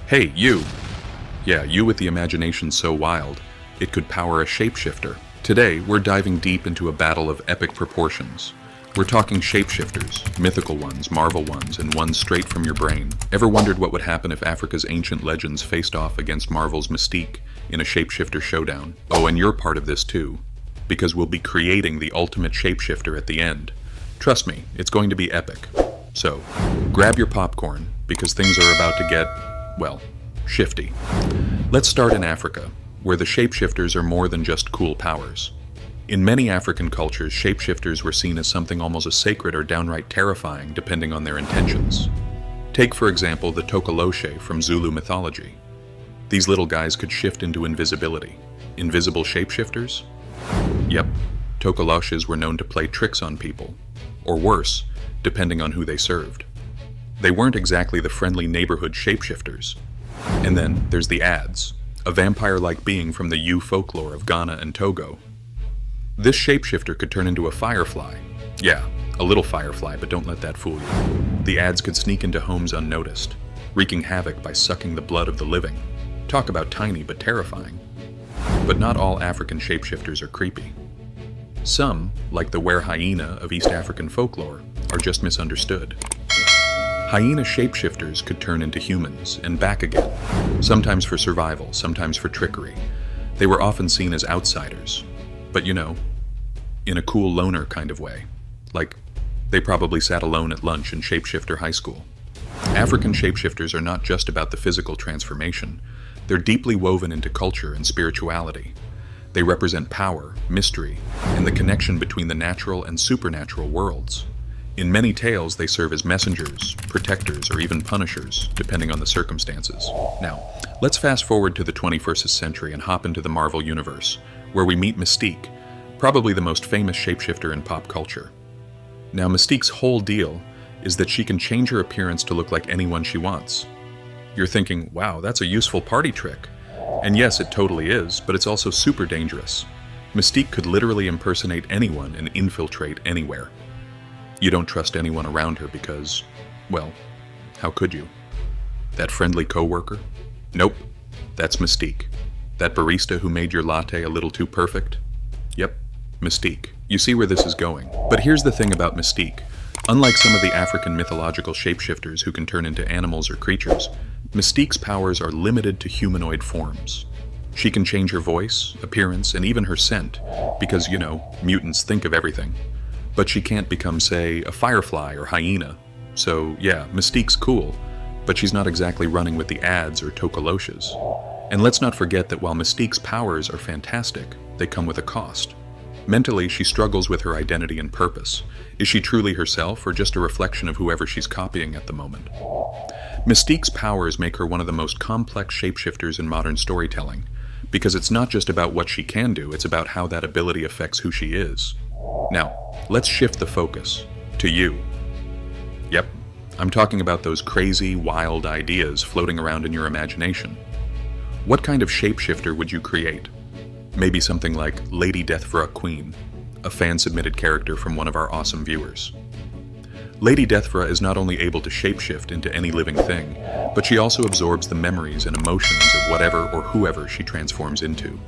Hey, you! Yeah, you with the imagination so wild, it could power a shapeshifter. Today, we're diving deep into a battle of epic proportions. We're talking shapeshifters, mythical ones, Marvel ones, and ones straight from your brain. Ever wondered what would happen if Africa's ancient legends faced off against Marvel's Mystique in a shapeshifter showdown? Oh, and you're part of this too, because we'll be creating the ultimate shapeshifter at the end. Trust me, it's going to be epic. So, grab your popcorn, because things are about to get, well, shifty. Let's start in Africa, where the shapeshifters are more than just cool powers. In many African cultures, shapeshifters were seen as something almost sacred or downright terrifying, depending on their intentions. Take, for example, the Tokoloshe from Zulu mythology. These little guys could shift into invisibility. Invisible shapeshifters? Yep, Tokoloshes were known to play tricks on people, or worse, depending on who they served. They weren't exactly the friendly neighborhood shapeshifters. And then there's the Adze, a vampire-like being from the Yu folklore of Ghana and Togo. This shapeshifter could turn into a firefly. Yeah, a little firefly, but don't let that fool you. The Adze could sneak into homes unnoticed, wreaking havoc by sucking the blood of the living. Talk about tiny but terrifying. But not all African shapeshifters are creepy. Some, like the Werehyena of East African folklore, are just misunderstood. Hyena shapeshifters could turn into humans and back again, sometimes for survival, sometimes for trickery. They were often seen as outsiders, but you know, in a cool loner kind of way. Like, they probably sat alone at lunch in Shapeshifter High School. African shapeshifters are not just about the physical transformation. They're deeply woven into culture and spirituality. They represent power, mystery, and the connection between the natural and supernatural worlds. In many tales, they serve as messengers, protectors, or even punishers, depending on the circumstances. Now, let's fast forward to the 21st century and hop into the Marvel universe, where we meet Mystique, probably the most famous shapeshifter in pop culture. Now, Mystique's whole deal is that she can change her appearance to look like anyone she wants. You're thinking, wow, that's a useful party trick. And yes, it totally is, but it's also super dangerous. Mystique could literally impersonate anyone and infiltrate anywhere. You don't trust anyone around her because, well, how could you? That friendly coworker? Nope, that's Mystique. That barista who made your latte a little too perfect? Yep, Mystique. You see where this is going. But here's the thing about Mystique. Unlike some of the African mythological shapeshifters who can turn into animals or creatures, Mystique's powers are limited to humanoid forms. She can change her voice, appearance, and even her scent, because, you know, mutants think of everything. But she can't become, say, a firefly or hyena. So, yeah, Mystique's cool, but she's not exactly running with the Adze or Tokoloshes. And let's not forget that while Mystique's powers are fantastic, they come with a cost. Mentally, she struggles with her identity and purpose. Is she truly herself, or just a reflection of whoever she's copying at the moment? Mystique's powers make her one of the most complex shapeshifters in modern storytelling, because it's not just about what she can do, it's about how that ability affects who she is. Now, let's shift the focus to you. Yep, I'm talking about those crazy, wild ideas floating around in your imagination. What kind of shapeshifter would you create? Maybe something like Lady Deathfra Queen, a fan-submitted character from one of our awesome viewers. Lady Deathfra is not only able to shapeshift into any living thing, but she also absorbs the memories and emotions of whatever or whoever she transforms into.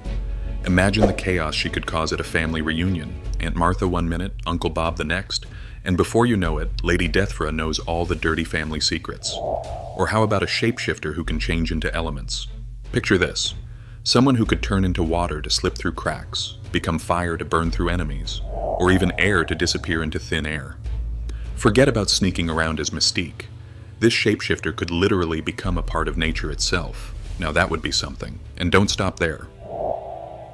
Imagine the chaos she could cause at a family reunion. Aunt Martha one minute, Uncle Bob the next, and before you know it, Lady Deathfra knows all the dirty family secrets. Or how about a shapeshifter who can change into elements? Picture this. Someone who could turn into water to slip through cracks, become fire to burn through enemies, or even air to disappear into thin air. Forget about sneaking around as Mystique. This shapeshifter could literally become a part of nature itself. Now that would be something. And don't stop there.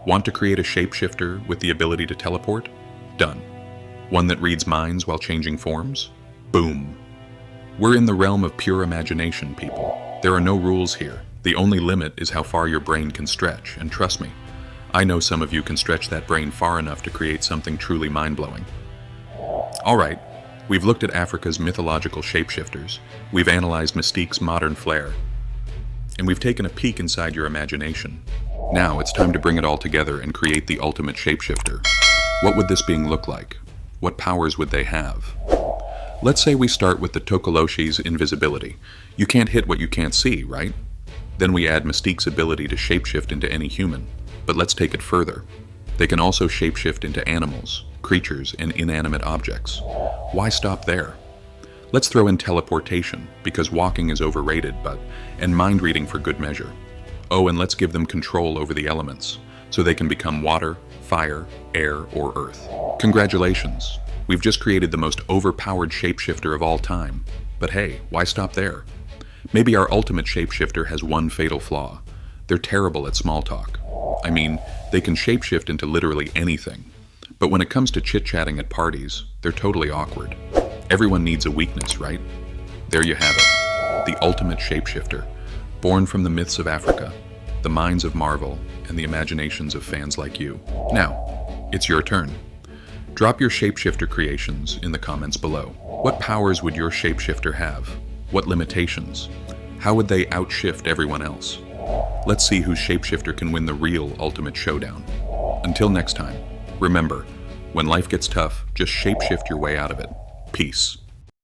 Want to create a shapeshifter with the ability to teleport? Done. One that reads minds while changing forms? Boom. We're in the realm of pure imagination, people. There are no rules here. The only limit is how far your brain can stretch, and trust me, I know some of you can stretch that brain far enough to create something truly mind-blowing. Alright, we've looked at Africa's mythological shapeshifters, we've analyzed Mystique's modern flair, and we've taken a peek inside your imagination. Now it's time to bring it all together and create the ultimate shapeshifter. What would this being look like? What powers would they have? Let's say we start with the Tokoloshe's invisibility. You can't hit what you can't see, right? Then we add Mystique's ability to shapeshift into any human. But let's take it further. They can also shapeshift into animals, creatures, and inanimate objects. Why stop there? Let's throw in teleportation, because walking is overrated, and mind reading for good measure. Oh, and let's give them control over the elements, so they can become water, fire, air, or earth. Congratulations! We've just created the most overpowered shapeshifter of all time. But hey, why stop there? Maybe our ultimate shapeshifter has one fatal flaw. They're terrible at small talk. I mean, they can shapeshift into literally anything. But when it comes to chit-chatting at parties, they're totally awkward. Everyone needs a weakness, right? There you have it. The ultimate shapeshifter. Born from the myths of Africa, the minds of Marvel, and the imaginations of fans like you. Now, it's your turn. Drop your shapeshifter creations in the comments below. What powers would your shapeshifter have? What limitations? How would they outshift everyone else? Let's see whose shapeshifter can win the real ultimate showdown. Until next time, remember, when life gets tough, just shapeshift your way out of it. Peace.